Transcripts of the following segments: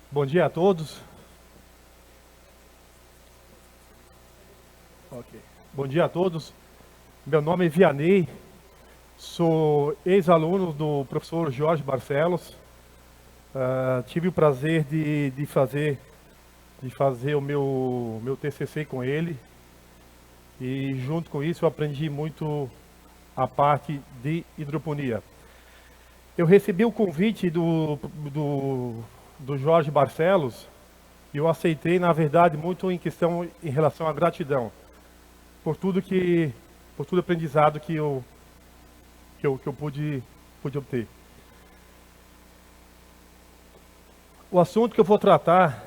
Bom dia a todos. Ok. Bom dia a todos. Meu nome é Vianney, sou ex-aluno do professor Jorge Barcelos. Tive o prazer de fazer o meu TCC com ele e junto com isso eu aprendi muito a parte de hidroponia. Eu recebi o convite do Jorge Barcelos e eu aceitei, na verdade, muito em relação à gratidão. por tudo que, por todo o aprendizado que eu pude obter. O assunto que eu vou tratar,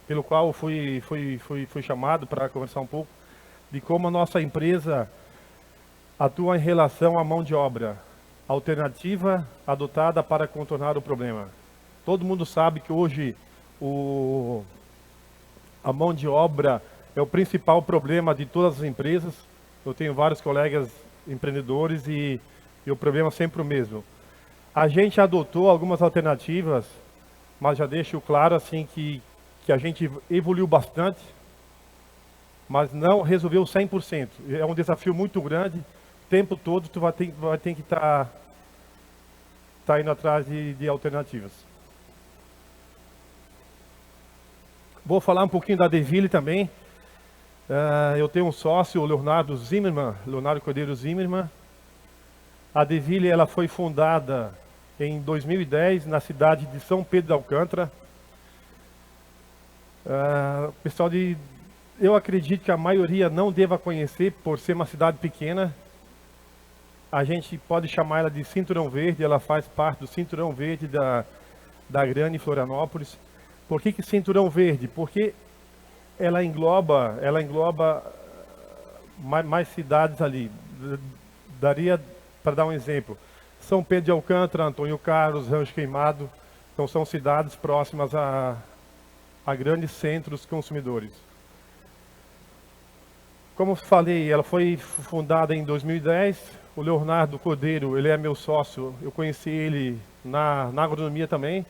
pelo qual fui chamado para conversar um pouco, de como a nossa empresa atua em relação à mão de obra alternativa adotada para contornar o problema. Todo mundo sabe que hoje a mão de obra é o principal problema de todas as empresas. Eu tenho vários colegas empreendedores e o problema é sempre o mesmo. A gente adotou algumas alternativas, mas já deixo claro assim que a gente evoluiu bastante, mas não resolveu 100%. É um desafio muito grande. O tempo todo tu vai ter que estar indo atrás de alternativas. Vou falar um pouquinho da Deville também. Eu tenho um sócio, o Leonardo Cordeiro Zimmermann. A Deville ela foi fundada em 2010 na cidade de São Pedro de Alcântara. Eu acredito que a maioria não deva conhecer por ser uma cidade pequena. A gente pode chamar ela de Cinturão Verde, ela faz parte do Cinturão Verde da Grande Florianópolis. Por que Cinturão Verde? Porque ela engloba mais cidades ali. Daria para dar um exemplo: São Pedro de Alcântara, Antônio Carlos, Rancho Queimado. Então são cidades próximas a grandes centros consumidores. Como falei, ela foi fundada em 2010. O Leonardo Cordeiro, ele é meu sócio. Eu conheci ele na agronomia também.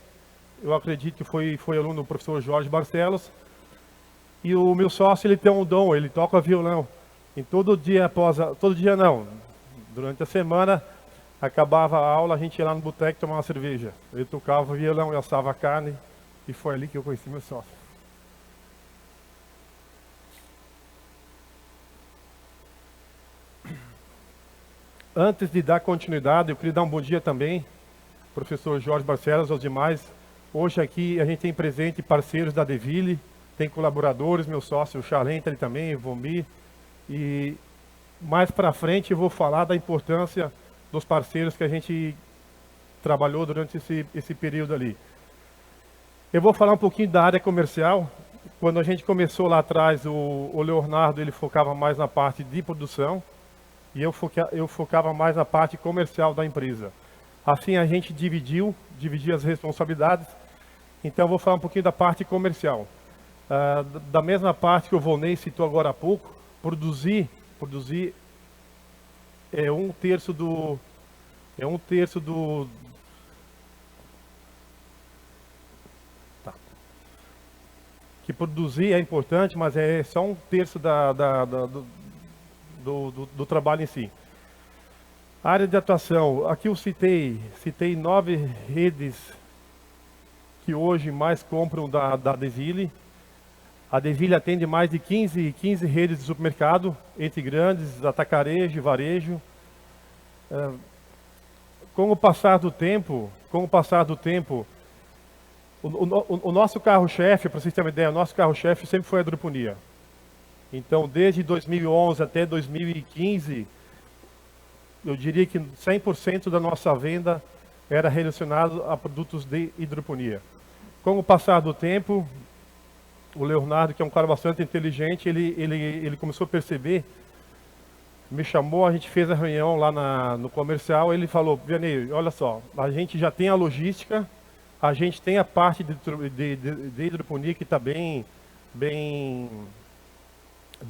Eu acredito que foi aluno do professor Jorge Barcelos. E o meu sócio, ele tem um dom, ele toca violão. E todo dia não, durante a semana, acabava a aula, a gente ia lá no boteco tomar uma cerveja. Ele tocava violão e assava carne. E foi ali que eu conheci meu sócio. Antes de dar continuidade, eu queria dar um bom dia também, professor Jorge Barcelos, aos demais. Hoje aqui a gente tem presente parceiros da Deville, tem colaboradores, meu sócio, o Charlenta, ele também, o Vomir. E mais para frente eu vou falar da importância dos parceiros que a gente trabalhou durante esse período ali. Eu vou falar um pouquinho da área comercial. Quando a gente começou lá atrás, o Leonardo ele focava mais na parte de produção e eu focava mais na parte comercial da empresa. Assim a gente dividiu as responsabilidades. Então eu vou falar um pouquinho da parte comercial. Da mesma parte que o Volney citou agora há pouco, produzir é um terço do tá. Que produzir é importante, mas é só um terço do trabalho em si. Área de atuação, aqui eu citei 9 redes que hoje mais compram da Deville. A Deville atende mais de 15 redes de supermercado, entre grandes, atacarejo e varejo. Com o passar do tempo, o nosso carro-chefe, para vocês terem uma ideia, o nosso carro-chefe sempre foi a hidroponia. Então, desde 2011 até 2015, eu diria que 100% da nossa venda era relacionado a produtos de hidroponia. Com o passar do tempo, o Leonardo, que é um cara bastante inteligente, ele começou a perceber, me chamou, a gente fez a reunião lá no comercial, ele falou: Vianney, olha só, a gente já tem a logística, a gente tem a parte de hidroponia que está bem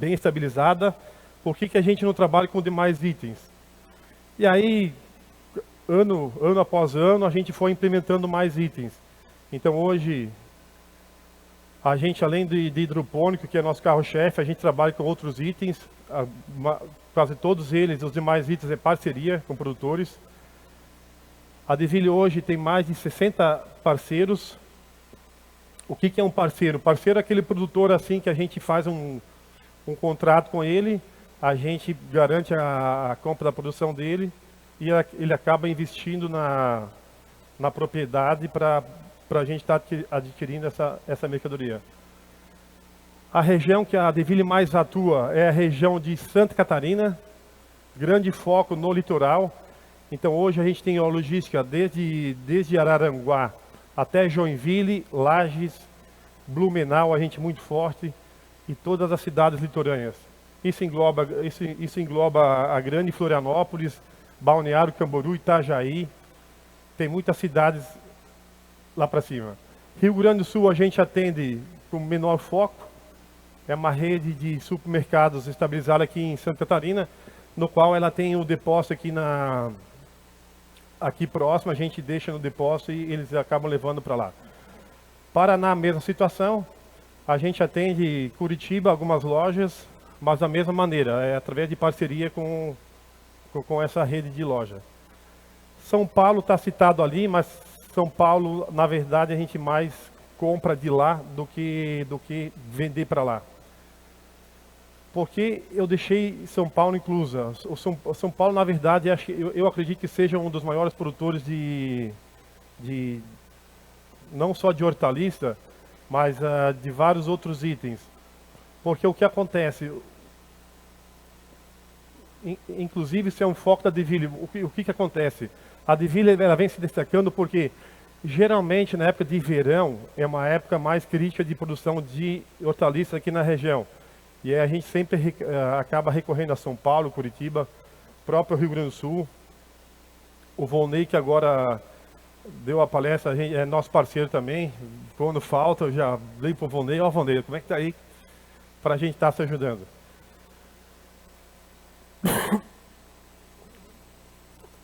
estabilizada, por que a gente não trabalha com demais itens? E aí, ano após ano, a gente foi implementando mais itens. Então hoje, A gente, além de hidropônico, que é nosso carro-chefe, a gente trabalha com outros itens, quase todos eles, os demais itens é parceria com produtores. A Deville hoje tem mais de 60 parceiros. O que é um parceiro? Parceiro é aquele produtor assim que a gente faz um contrato com ele, a gente garante a compra da produção dele e ele acaba investindo na propriedade para a gente estar adquirindo essa mercadoria. A região que a Deville mais atua é a região de Santa Catarina, grande foco no litoral. Então hoje a gente tem a logística desde Araranguá até Joinville, Lages, Blumenau, a gente muito forte, e todas as cidades litorâneas. Isso engloba a grande Florianópolis, Balneário Camboriú, Itajaí, tem muitas cidades lá para cima. Rio Grande do Sul a gente atende com menor foco, é uma rede de supermercados estabilizada aqui em Santa Catarina, no qual ela tem o depósito aqui próximo, a gente deixa no depósito e eles acabam levando para lá. Paraná, mesma situação, a gente atende Curitiba, algumas lojas, mas da mesma maneira, é através de parceria com essa rede de loja. São Paulo está citado ali, mas São Paulo, na verdade, a gente mais compra de lá do que vender para lá. Porque eu deixei São Paulo inclusa. O São Paulo, na verdade, eu acredito que seja um dos maiores produtores não só de hortaliça, mas de vários outros itens. Porque o que acontece, inclusive isso é um foco da Deville, o que acontece? A Deville ela vem se destacando porque geralmente na época de verão é uma época mais crítica de produção de hortaliça aqui na região. E aí a gente sempre acaba recorrendo a São Paulo, Curitiba, próprio Rio Grande do Sul. O Volney, que agora deu a palestra, é nosso parceiro também. Quando falta, eu já dei para o Volney. Ó, Volney, como é que tá aí? Para a gente estar se ajudando.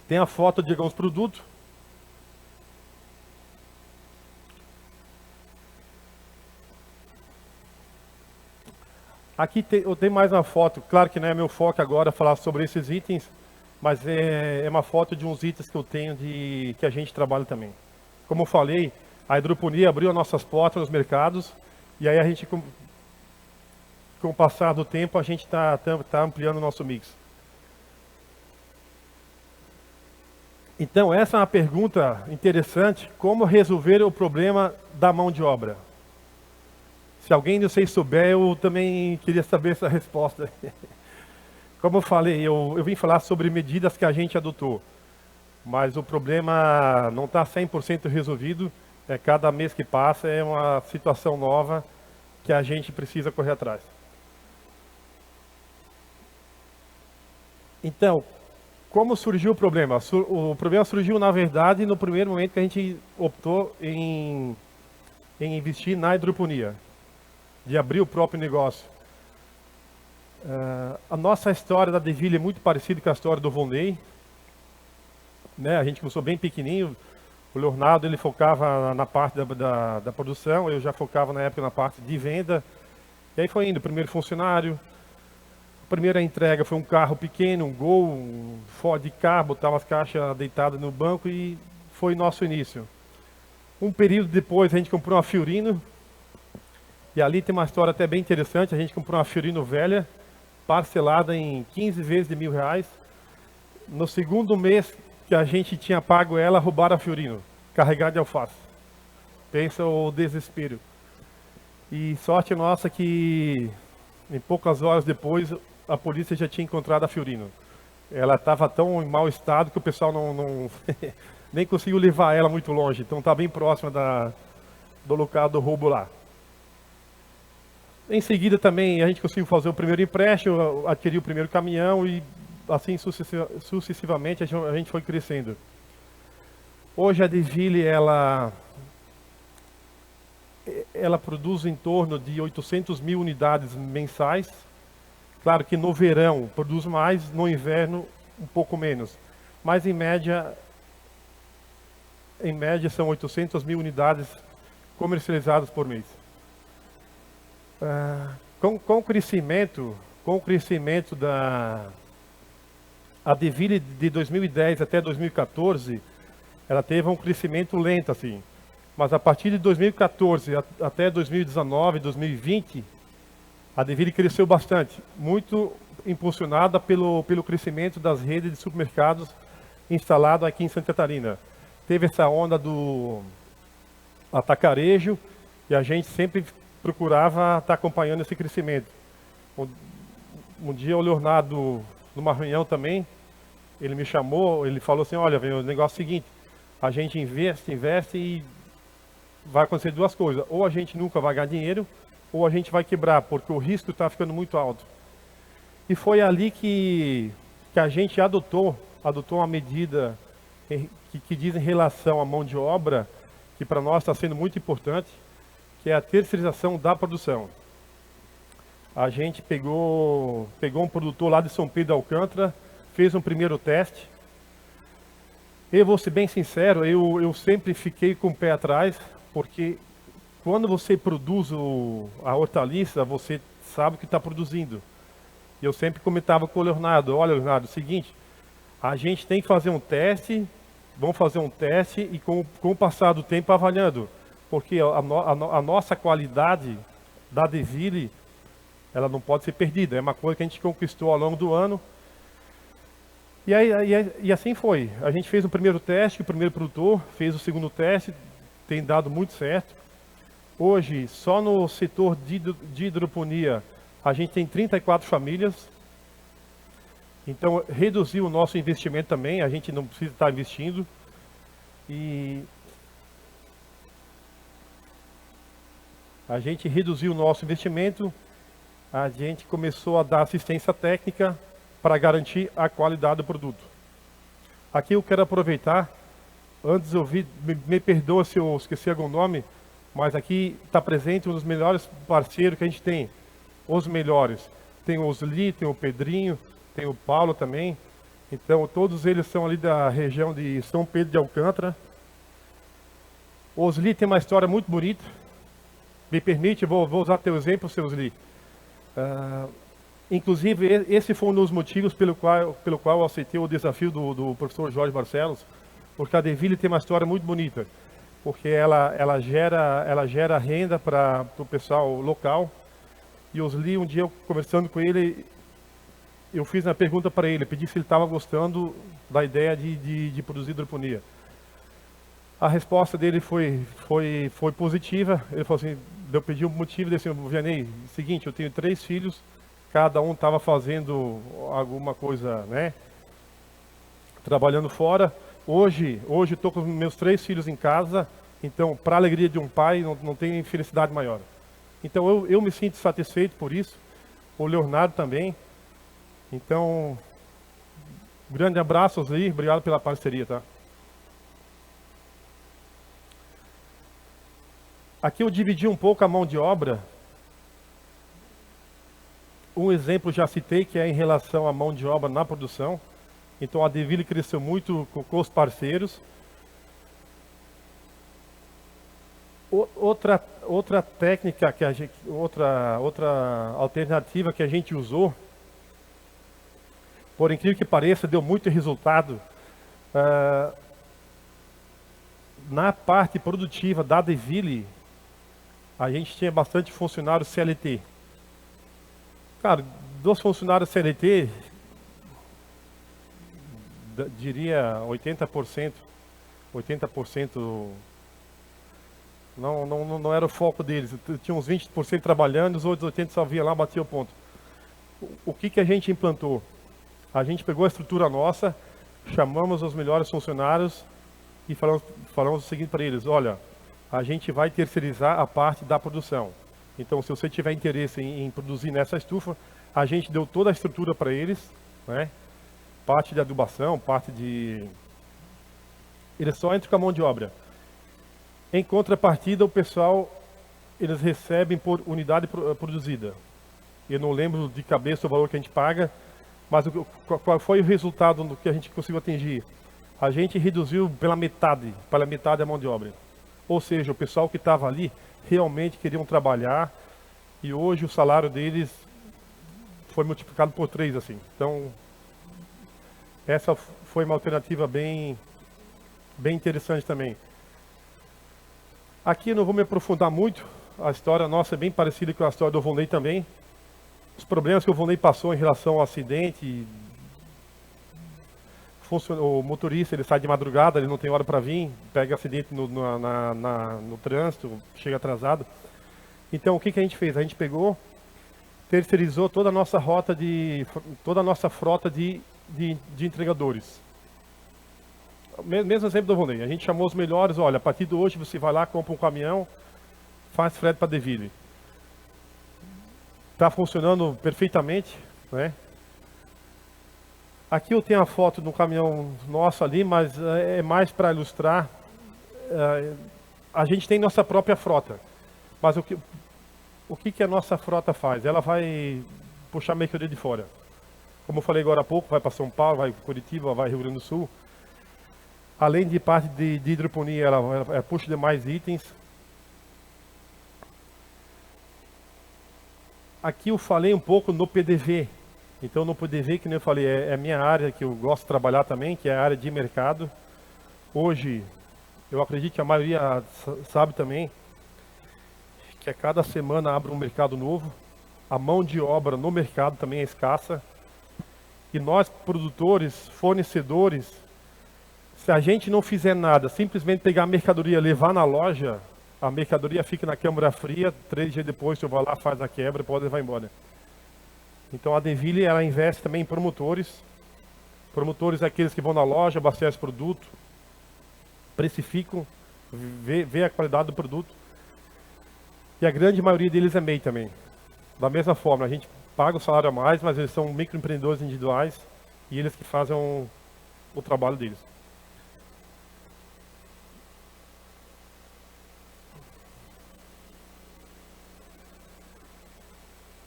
Tem a foto de alguns produtos. Aqui eu tenho mais uma foto, claro que não é meu foco agora falar sobre esses itens, mas é uma foto de uns itens que eu tenho que a gente trabalha também. Como eu falei, a hidroponia abriu nossas portas nos mercados, e aí a gente, com o passar do tempo, a gente está ampliando o nosso mix. Então, essa é uma pergunta interessante, como resolver o problema da mão de obra? Se alguém de vocês souber, eu também queria saber essa resposta. Como eu falei, eu vim falar sobre medidas que a gente adotou, mas o problema não está 100% resolvido. Cada mês que passa é uma situação nova que a gente precisa correr atrás. Então, como surgiu o problema? O problema surgiu, na verdade, no primeiro momento que a gente optou em investir na hidroponia, de abrir o próprio negócio. A nossa história da Deville é muito parecida com a história do Volney. Né? A gente começou bem pequenininho. O Leonardo ele focava na parte da produção, eu já focava na época na parte de venda. E aí foi indo, primeiro funcionário. A primeira entrega foi um carro pequeno, um Gol, um Ford Ka, botava as caixas deitadas no banco e foi nosso início. Um período depois a gente comprou uma Fiorino. E ali tem uma história até bem interessante, a gente comprou uma Fiorino velha, parcelada em 15 vezes de R$1.000. No segundo mês que a gente tinha pago ela, roubaram a Fiorino, carregada de alface. Pensa o desespero. E sorte nossa que em poucas horas depois a polícia já tinha encontrado a Fiorino. Ela estava tão em mau estado que o pessoal não nem conseguiu levar ela muito longe, então está bem próxima do local do roubo lá. Em seguida também a gente conseguiu fazer o primeiro empréstimo, adquirir o primeiro caminhão e assim sucessivamente a gente foi crescendo. Hoje a Deville ela produz em torno de 800 mil unidades mensais. Claro que no verão produz mais, no inverno um pouco menos. Mas em média são 800 mil unidades comercializadas por mês. Com o crescimento da a Deville de 2010 até 2014, ela teve um crescimento lento assim. Mas a partir de 2014 até 2019, 2020, a Deville cresceu bastante, muito impulsionada pelo crescimento das redes de supermercados instaladas aqui em Santa Catarina. Teve essa onda do atacarejo e a gente sempre procurava estar acompanhando esse crescimento. Um dia o Leonardo, numa reunião também, ele me chamou, ele falou assim, olha, o negócio é o seguinte, a gente investe e vai acontecer duas coisas. Ou a gente nunca vai ganhar dinheiro, ou a gente vai quebrar, porque o risco está ficando muito alto. E foi ali que a gente adotou uma medida que diz em relação à mão de obra, que para nós está sendo muito importante, que é a terceirização da produção. A gente pegou um produtor lá de São Pedro de Alcântara, fez um primeiro teste. Eu vou ser bem sincero, eu sempre fiquei com o pé atrás, porque quando você produz a hortaliça, você sabe o que está produzindo. E eu sempre comentava com o Leonardo, olha Leonardo, é o seguinte, a gente tem que fazer um teste, vamos fazer um teste e com o passar do tempo avaliando. Porque a nossa qualidade da Deville, ela não pode ser perdida. É uma coisa que a gente conquistou ao longo do ano. E assim foi. A gente fez o primeiro teste, o primeiro produtor fez o segundo teste, tem dado muito certo. Hoje, só no setor de hidroponia, a gente tem 34 famílias. Então, reduziu o nosso investimento também, a gente não precisa estar investindo. E a gente reduziu o nosso investimento, a gente começou a dar assistência técnica para garantir a qualidade do produto. Aqui eu quero aproveitar, antes eu me perdoa se eu esqueci algum nome, mas aqui está presente um dos melhores parceiros que a gente tem, os melhores. Tem o Osli, tem o Pedrinho, tem o Paulo também. Então todos eles são ali da região de São Pedro de Alcântara. O Osli tem uma história muito bonita. Me permite, vou usar teu exemplo, seu Osli. Inclusive, esse foi um dos motivos pelo qual eu aceitei o desafio do professor Jorge Barcelos, porque a Deville tem uma história muito bonita, porque ela gera renda para o pessoal local. E o Osli, um dia eu conversando com ele, eu fiz uma pergunta para ele, pedi se ele estava gostando da ideia de produzir hidroponia. A resposta dele foi positiva. Ele falou assim, eu pedi um motivo, disse, Vianney, seguinte, eu tenho 3 filhos, cada um estava fazendo alguma coisa, né, trabalhando fora. Hoje estou com meus 3 filhos em casa, então, para a alegria de um pai, não tem felicidade maior. Então, eu me sinto satisfeito por isso, o Leonardo também. Então, grande abraço, Osli, obrigado pela parceria, tá? Aqui eu dividi um pouco a mão de obra. Um exemplo já citei, que é em relação à mão de obra na produção. Então a Deville cresceu muito com os parceiros. Outra técnica que a gente, outra alternativa que a gente usou, por incrível que pareça, deu muito resultado. Na parte produtiva da Deville, a gente tinha bastante funcionários CLT. Cara, dos funcionários CLT, diria 80% não era o foco deles. Tinha uns 20% trabalhando, os outros 80% só via lá, batia o ponto. O que a gente implantou? A gente pegou a estrutura nossa, chamamos os melhores funcionários e falamos o seguinte para eles, olha, a gente vai terceirizar a parte da produção. Então, se você tiver interesse em produzir nessa estufa, a gente deu toda a estrutura para eles, né? Parte de adubação, parte de... Eles só entram com a mão de obra. Em contrapartida, o pessoal, eles recebem por unidade produzida. Eu não lembro de cabeça o valor que a gente paga, mas qual foi o resultado do que a gente conseguiu atingir? A gente reduziu pela metade a mão de obra. Ou seja, o pessoal que estava ali realmente queriam trabalhar, e hoje o salário deles foi multiplicado por 3, assim. Então, essa foi uma alternativa bem interessante também. Aqui eu não vou me aprofundar muito, a história nossa é bem parecida com a história do Volney também. Os problemas que o Volney passou em relação ao acidente, o motorista ele sai de madrugada, ele não tem hora para vir, pega acidente no trânsito, chega atrasado. Então o que a gente fez? A gente pegou, terceirizou toda a nossa frota de entregadores. Mesmo exemplo do Volney, a gente chamou os melhores, olha, a partir de hoje você vai lá, compra um caminhão, faz frete para Deville. Está funcionando perfeitamente, né? Aqui eu tenho a foto do caminhão nosso ali, mas é mais para ilustrar. A gente tem nossa própria frota, mas o que a nossa frota faz? Ela vai puxar mercadoria de fora. Como eu falei agora há pouco, vai para São Paulo, vai para Curitiba, vai Rio Grande do Sul. Além de parte de hidroponia, ela puxa demais itens. Aqui eu falei um pouco no PDV. Então no PDV, que nem eu falei, é a minha área que eu gosto de trabalhar também, que é a área de mercado. Hoje, eu acredito que a maioria sabe também, que a cada semana abre um mercado novo. A mão de obra no mercado também é escassa. E nós, produtores, fornecedores, se a gente não fizer nada, simplesmente pegar a mercadoria, levar na loja, a mercadoria fica na câmara fria, 3 dias depois você vai lá, faz a quebra e pode levar embora. Então a Deville, ela investe também em promotores. Promotores é aqueles que vão na loja, abastecem produto, precificam, vê a qualidade do produto. E a grande maioria deles é MEI também. Da mesma forma, a gente paga o salário a mais, mas eles são microempreendedores individuais e eles que fazem o trabalho deles.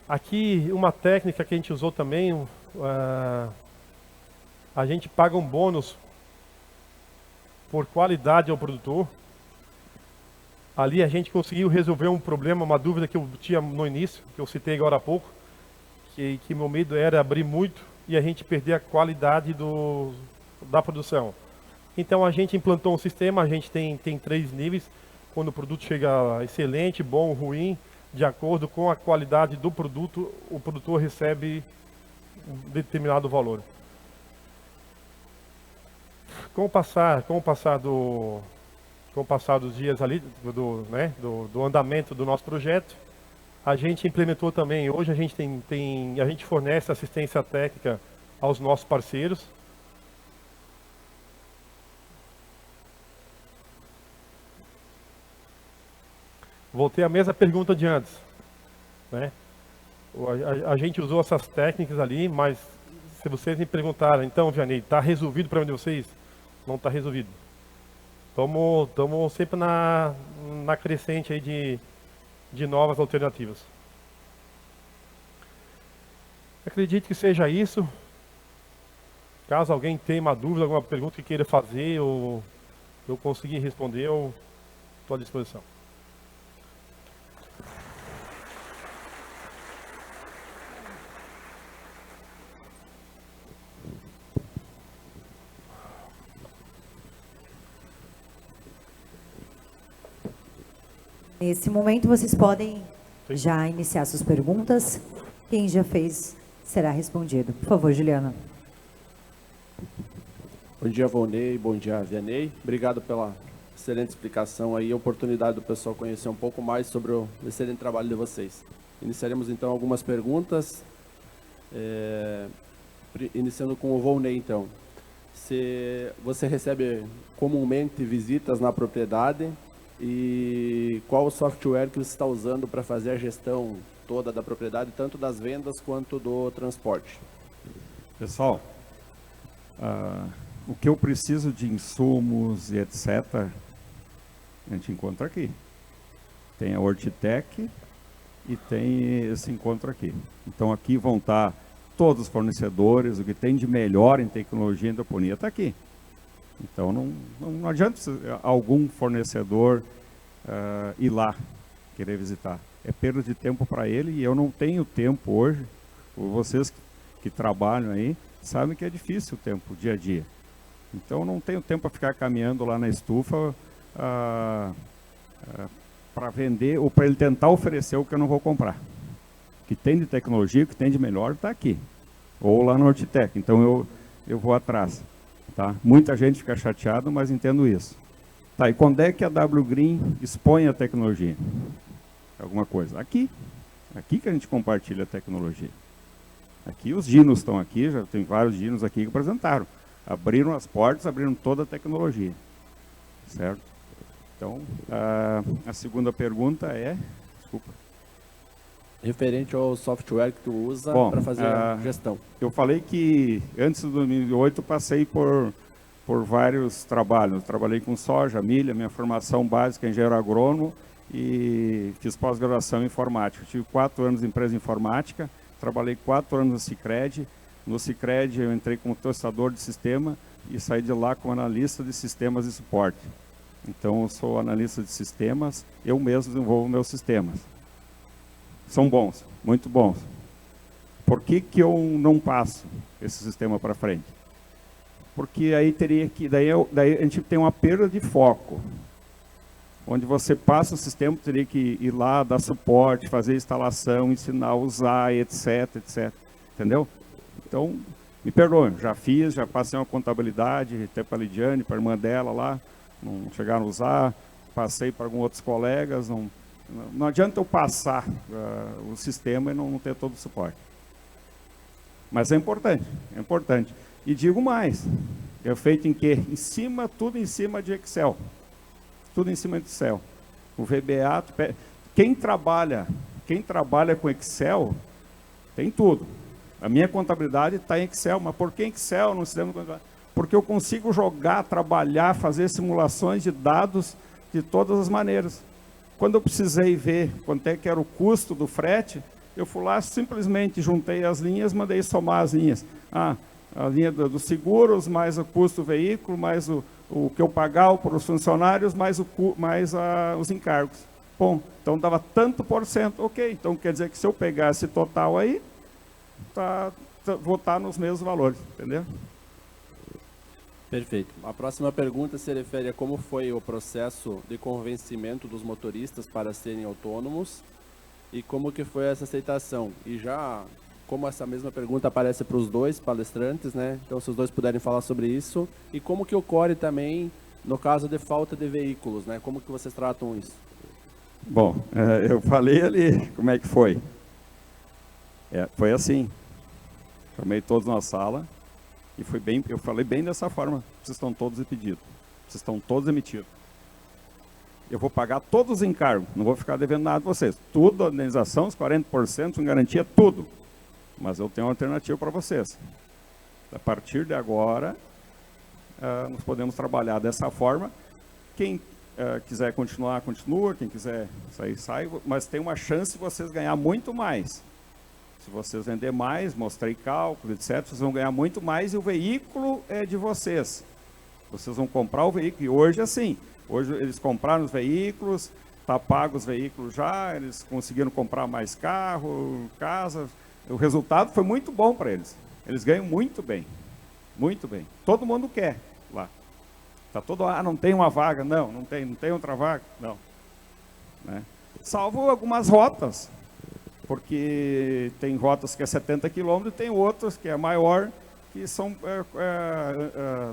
Aqui uma técnica que a gente usou também, a gente paga um bônus por qualidade ao produtor. Ali a gente conseguiu resolver um problema, uma dúvida que eu tinha no início, que eu citei agora há pouco, que meu medo era abrir muito e a gente perder a qualidade da produção. Então a gente implantou um sistema, a gente tem 3 níveis, quando o produto chega excelente, bom, ruim, de acordo com a qualidade do produto, o produtor recebe um determinado valor. Com o passar dos dias ali, do andamento do nosso projeto, a gente implementou também, hoje a gente fornece assistência técnica aos nossos parceiros. Voltei à mesma pergunta de antes, né? A gente usou essas técnicas ali, mas se vocês me perguntarem, então, Vianney, está resolvido para vocês? Não está resolvido. Estamos sempre na crescente aí de novas alternativas. Acredito que seja isso. Caso alguém tenha uma dúvida, alguma pergunta que queira fazer, ou eu conseguir responder, eu estou à disposição. Nesse momento, vocês podem já iniciar suas perguntas. Quem já fez será respondido. Por favor, Juliana. Bom dia, Volney. Bom dia, Vianney. Obrigado pela excelente explicação aí, a oportunidade do pessoal conhecer um pouco mais sobre o excelente trabalho de vocês. Iniciaremos, então, algumas perguntas. Iniciando com o Volney, então. Você recebe comumente visitas na propriedade? E qual o software que você está usando para fazer a gestão toda da propriedade, tanto das vendas quanto do transporte? Pessoal, o que eu preciso de insumos e etc., a gente encontra aqui. Tem a Hortitec e tem esse encontro aqui. Então aqui vão estar todos os fornecedores, o que tem de melhor em tecnologia e hidroponia está aqui. Então não adianta algum fornecedor ir lá querer visitar. é perda de tempo para ele, e eu não tenho tempo hoje. Vocês que trabalham aí sabem que é difícil o tempo, o dia a dia. Então, eu não tenho tempo para ficar caminhando lá na estufa para vender ou para ele tentar oferecer o que eu não vou comprar. O que tem de tecnologia, o que tem de melhor está aqui. Ou lá no Hortitec. Então, eu vou atrás. Tá? Muita gente fica chateada, mas entendo isso. Tá, e quando é que a W Green expõe a tecnologia? Alguma coisa? Aqui. Aqui que a gente compartilha a tecnologia. Aqui os dinos estão aqui, já tem vários dinos aqui que apresentaram. Abriram as portas, abriram toda a tecnologia. Certo? Então, a segunda pergunta é... Desculpa. Referente ao software que tu usa para fazer a gestão. Eu falei que antes de 2008 passei por vários trabalhos. Trabalhei com soja, milho, minha formação básica é engenheiro agrônomo e fiz pós-graduação em informática. Tive 4 anos em empresa informática, trabalhei 4 anos no Sicredi. No Sicredi eu entrei como testador de sistema e saí de lá como analista de sistemas de suporte. Então eu sou analista de sistemas, eu mesmo desenvolvo meus sistemas. São bons, muito bons. Por que eu não passo esse sistema para frente? Porque aí teria que, daí a gente tem uma perda de foco. Onde você passa o sistema, teria que ir lá, dar suporte, fazer instalação, ensinar a usar, etc, etc. Entendeu? Então, me perdoem, já passei uma contabilidade, até para a Lidiane, para a irmã dela lá, não chegaram a usar, passei para alguns outros colegas, não adianta eu passar o sistema e não ter todo o suporte. Mas é importante, é importante. E digo mais, é feito em quê? Tudo em cima de Excel. Tudo em cima de Excel. O VBA, quem trabalha com Excel, tem tudo. A minha contabilidade está em Excel, mas por que Excel? Não se lembra? Porque eu consigo jogar, trabalhar, fazer simulações de dados de todas as maneiras. Quando eu precisei ver quanto é que era o custo do frete, eu fui lá, simplesmente juntei as linhas, mandei somar as linhas. A linha dos seguros, mais o custo do veículo, mais o que eu pagava para os funcionários, mais os encargos. Bom, então dava tanto por cento. Ok, então quer dizer que se eu pegar esse total aí, vou estar nos mesmos valores, entendeu? Perfeito. A próxima pergunta se refere a como foi o processo de convencimento dos motoristas para serem autônomos e como que foi essa aceitação. E já, como essa mesma pergunta aparece para os dois palestrantes, né? Então, se os dois puderem falar sobre isso. E como que ocorre também no caso de falta de veículos, né? Como que vocês tratam isso? Bom, eu falei ali como é que foi. Foi assim. Chamei todos na sala. E eu falei bem dessa forma, vocês estão todos impedidos, vocês estão todos emitidos. Eu vou pagar todos os encargos, não vou ficar devendo nada a vocês. Tudo, a indenização, os 40%, em garantia, tudo. Mas eu tenho uma alternativa para vocês. A partir de agora, nós podemos trabalhar dessa forma. Quem quiser continuar, continua. Quem quiser sair, sai. Mas tem uma chance de vocês ganhar muito mais. Se vocês vender mais, mostrei cálculos, etc., vocês vão ganhar muito mais e o veículo é de vocês. Vocês vão comprar o veículo. E hoje, assim, hoje eles compraram os veículos, está pago os veículos já, eles conseguiram comprar mais carro, casa. O resultado foi muito bom para eles. Eles ganham muito bem. Muito bem. Todo mundo quer lá. Não tem uma vaga. Não tem outra vaga. Não. Né? Salvo algumas rotas. Porque tem rotas que é 70 km e tem outras que é maior, que são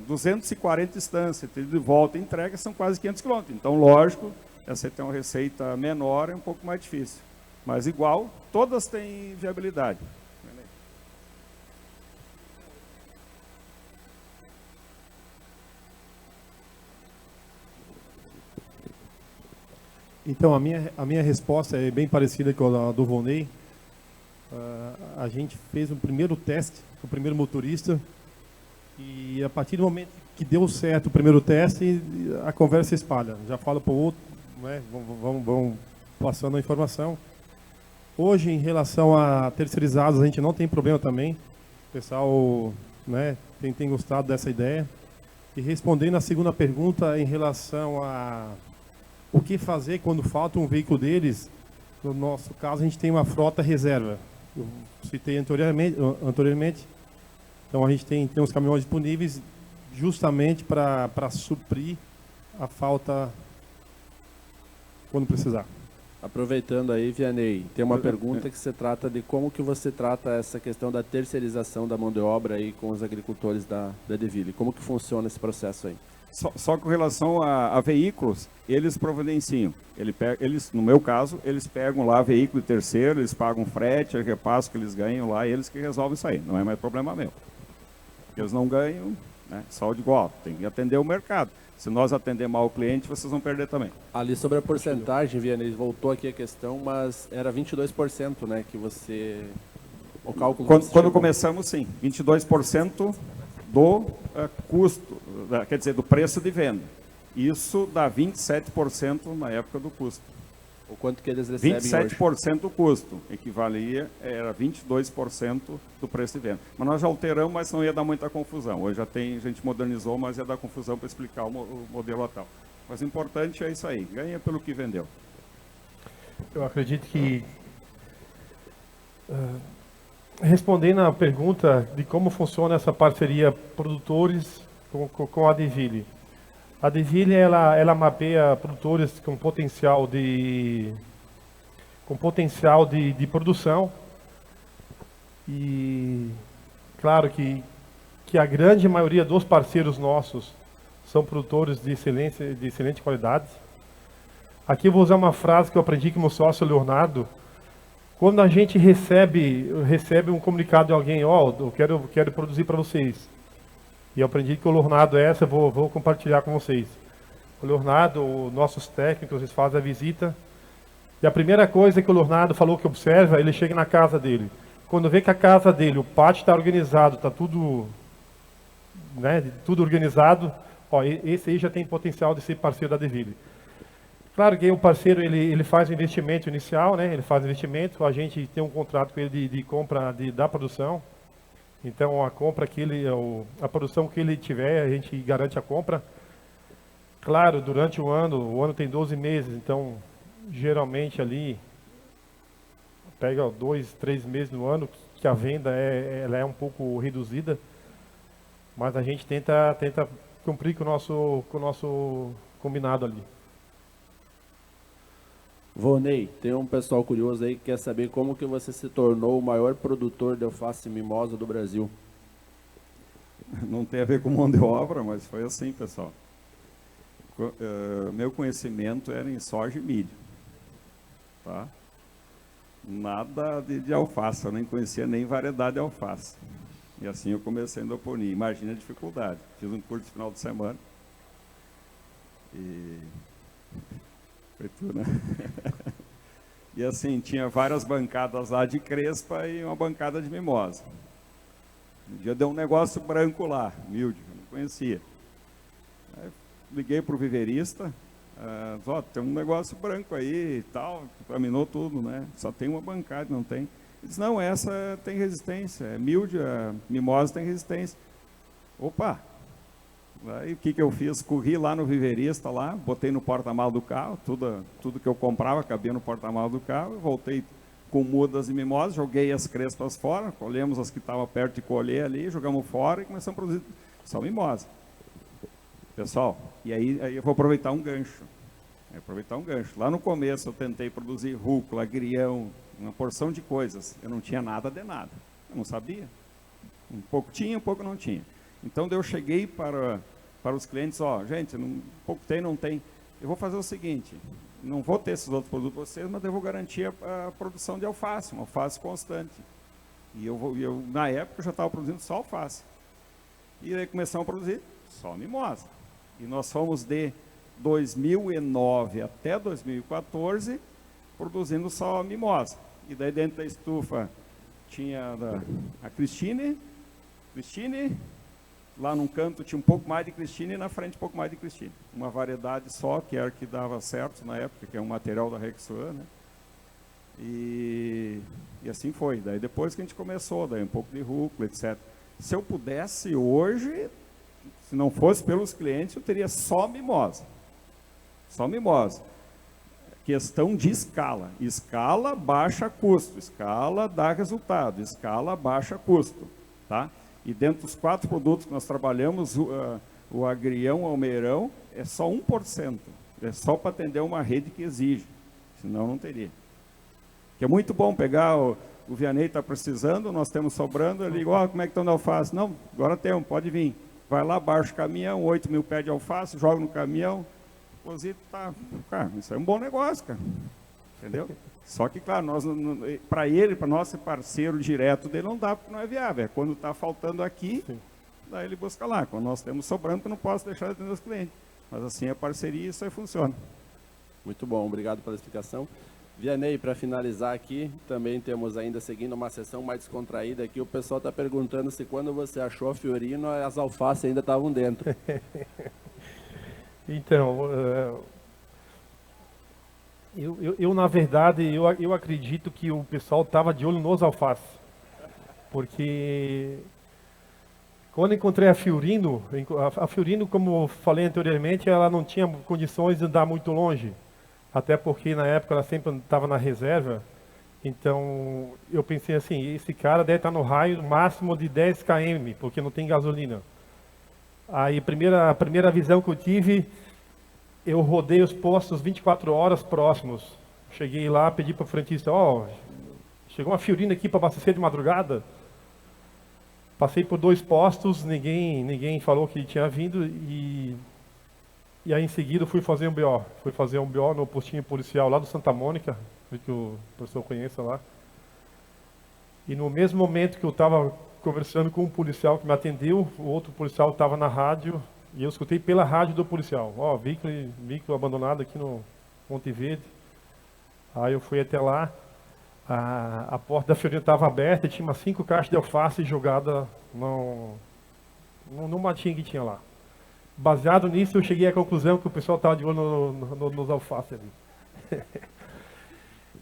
240 distâncias. De volta e entrega são quase 500 km. Então, lógico, você tem uma receita menor, é um pouco mais difícil. Mas igual, todas têm viabilidade. Então, a minha resposta é bem parecida com a do Volney. A gente fez um primeiro teste com o primeiro motorista e a partir do momento que deu certo o primeiro teste, a conversa se espalha. Já fala para o outro, né? Vão passando a informação. Hoje, em relação a terceirizados, a gente não tem problema também. O pessoal, né, tem gostado dessa ideia. E respondendo a segunda pergunta em relação a o que fazer quando falta um veículo deles, No nosso caso, a gente tem uma frota reserva. Eu citei anteriormente. Então, a gente tem uns caminhões disponíveis justamente para suprir a falta quando precisar. Aproveitando aí, Vianney, tem uma pergunta que se trata de como que você trata essa questão da terceirização da mão de obra aí com os agricultores da Deville. Como que funciona esse processo aí? Só com relação a veículos, eles providenciam. Eles, no meu caso, eles pegam lá veículo de terceiro, eles pagam frete, repasso que eles ganham lá, eles que resolvem isso aí. Não é mais problema meu. Eles não ganham, né? Só de igual, tem que atender o mercado. Se nós atender mal o cliente, vocês vão perder também. Ali sobre a porcentagem, Vianney, voltou aqui a questão, mas era 22%, né, que você... O cálculo Quando começamos, sim, 22% do custo, quer dizer, do preço de venda. Isso dá 27% na época do custo. O quanto que eles recebem 27% do custo, equivalia, era 22% do preço de venda. Mas nós já alteramos, mas não ia dar muita confusão. Hoje a gente modernizou, mas ia dar confusão para explicar o modelo atual. Mas o importante é isso aí, ganha pelo que vendeu. Eu acredito que, respondendo à pergunta de como funciona essa parceria produtores com a Deville. A Deville, ela mapeia produtores com potencial de produção. E claro que a grande maioria dos parceiros nossos são produtores de excelente qualidade. Aqui eu vou usar uma frase que eu aprendi com o meu sócio Leonardo. Quando a gente recebe um comunicado de alguém, eu quero produzir para vocês. E eu aprendi que o Leonardo eu vou compartilhar com vocês. O Leonardo, nossos técnicos, eles fazem a visita. E a primeira coisa que o Leonardo falou que observa, ele chega na casa dele. Quando vê que a casa dele, o pátio está organizado, está tudo, né, tudo organizado, esse aí já tem potencial de ser parceiro da Deville. Claro que o parceiro ele faz o investimento inicial, né? Ele faz o investimento, a gente tem um contrato com ele de compra da produção. Então a compra a produção que ele tiver, a gente garante a compra. Claro, durante o ano tem 12 meses, então geralmente ali pega 2, 3 meses no ano que a venda ela é um pouco reduzida, mas a gente tenta cumprir com o nosso combinado ali. Vonei, tem um pessoal curioso aí que quer saber como que você se tornou o maior produtor de alface mimosa do Brasil. Não tem a ver com mão de obra, mas foi assim, pessoal. Meu conhecimento era em soja e milho. Tá? Nada de alface, eu nem conhecia nem variedade de alface. E assim eu comecei a endoponia. Imagina a dificuldade. Fiz um curso de final de semana. E... foi tudo, né? E assim, tinha várias bancadas lá de crespa e uma bancada de mimosa. Um dia deu um negócio branco lá, humilde, eu não conhecia. Aí liguei para o viverista, tem um negócio branco aí e tal, contaminou tudo, né? Só tem uma bancada, não tem. Ele disse, não, essa tem resistência, é milde, a mimosa tem resistência. Opa! Aí o que eu fiz? Corri lá no viverista, lá, botei no porta-malas do carro, tudo que eu comprava cabia no porta-malas do carro, voltei com mudas e mimosas, joguei as crespas fora, colhemos as que estavam perto de colher ali, jogamos fora e começamos a produzir só mimosa. Pessoal, e aí eu vou aproveitar um gancho. Lá no começo eu tentei produzir rúcula, agrião, uma porção de coisas. Eu não tinha nada de nada, eu não sabia. Um pouco tinha, um pouco não tinha. Então eu cheguei para os clientes, gente, pouco tem, não tem. Eu vou fazer o seguinte, não vou ter esses outros produtos para vocês, mas eu vou garantir a produção de alface, uma alface constante. E eu na época, já estava produzindo só alface. E aí começamos a produzir só mimosa. E nós fomos de 2009 até 2014 produzindo só mimosa. E daí dentro da estufa tinha a Cristine, lá num canto tinha um pouco mais de Cristine e na frente um pouco mais de Cristine. Uma variedade só, que era que dava certo na época, que é um material da Rexoan, né? E assim foi. Daí depois que a gente começou, daí um pouco de rúcula, etc. Se eu pudesse hoje, se não fosse pelos clientes, eu teria só mimosa. Só mimosa. questão de escala. Escala baixa custo, escala dá resultado, escala baixa custo. Tá? E dentro dos 4 produtos que nós trabalhamos, o agrião almeirão é só 1%. É só para atender uma rede que exige, senão não teria. Que é muito bom pegar, o Vianney está precisando, nós temos sobrando, ele liga, ó, como é que estão na alface? Não, agora temos, pode vir. Vai lá, baixa o caminhão, 8 mil pés de alface, joga no caminhão, deposita, tá. Cara, isso é um bom negócio, cara. Entendeu? Só que, claro, para ele, para nós ser parceiro direto dele, não dá, porque não é viável. É quando está faltando aqui, sim, daí ele busca lá. Quando nós temos sobrando, eu não posso deixar de atender os clientes. Mas assim é parceria e isso aí funciona. Muito bom, obrigado pela explicação. Vianney, para finalizar aqui, também temos ainda seguindo uma sessão mais descontraída aqui, o pessoal está perguntando se quando você achou a Fiorino, as alfaces ainda estavam dentro. Então, eu na verdade, eu acredito que o pessoal estava de olho nos alfaces. Porque quando encontrei a Fiorino, como falei anteriormente, ela não tinha condições de andar muito longe. Até porque na época ela sempre estava na reserva. Então eu pensei assim, esse cara deve estar no raio máximo de 10 km, porque não tem gasolina. Aí a primeira visão que eu tive, eu rodei os postos 24 horas próximos. Cheguei lá, pedi para o frentista, ó, chegou uma Fiorino aqui para abastecer de madrugada. Passei por 2 postos, ninguém falou que tinha vindo e aí em seguida fui fazer um BO. Fui fazer um BO no postinho policial lá do Santa Mônica, que o professor conheça lá. E no mesmo momento que eu estava conversando com um policial que me atendeu, o outro policial estava na rádio e eu escutei pela rádio do policial. Ó, veículo abandonado aqui no Monte Verde. Aí eu fui até lá. A porta da Fiorino estava aberta e tinha umas 5 caixas de alface jogadas no matinho que tinha lá. Baseado nisso, eu cheguei à conclusão que o pessoal estava de olho nos alfaces ali.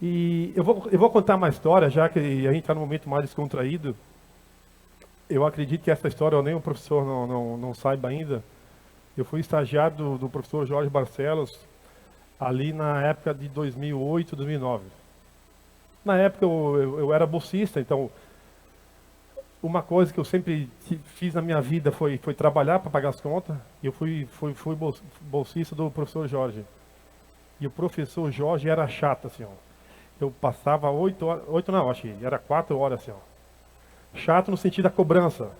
E eu vou contar uma história, já que a gente está num momento mais descontraído. Eu acredito que essa história nem o professor não saiba ainda. Eu fui estagiário do professor Jorge Barcelos ali na época de 2008, 2009. Na época eu era bolsista, então uma coisa que eu sempre fiz na minha vida foi trabalhar para pagar as contas. E eu fui bolsista do professor Jorge. E o professor Jorge era chato, assim, ó. Eu passava 8 horas, 8 não, acho que era 4 horas, assim, ó. Chato no sentido da cobrança.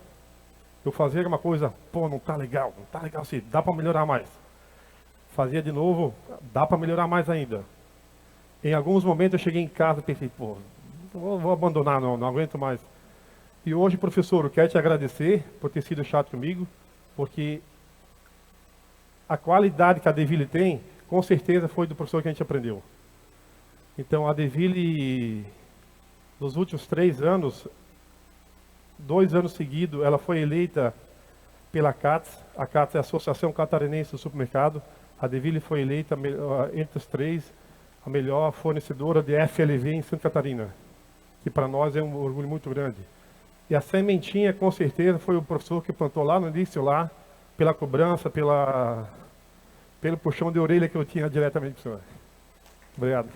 Eu fazia uma coisa, pô, não tá legal assim, dá para melhorar mais. Fazia de novo, dá para melhorar mais ainda. Em alguns momentos eu cheguei em casa e pensei, pô, vou abandonar, não aguento mais. E hoje, professor, eu quero te agradecer por ter sido chato comigo, porque a qualidade que a Deville tem, com certeza foi do professor que a gente aprendeu. Então, a Deville, nos últimos 3 anos, 2 anos seguidos, ela foi eleita pela CATS. A CATS é a Associação Catarinense do Supermercado. A Deville foi eleita, entre os 3, a melhor fornecedora de FLV em Santa Catarina, que para nós é um orgulho muito grande. E a sementinha, com certeza, foi o professor que plantou lá no início, lá, pela cobrança, pelo puxão de orelha que eu tinha diretamente com o senhor. Obrigado.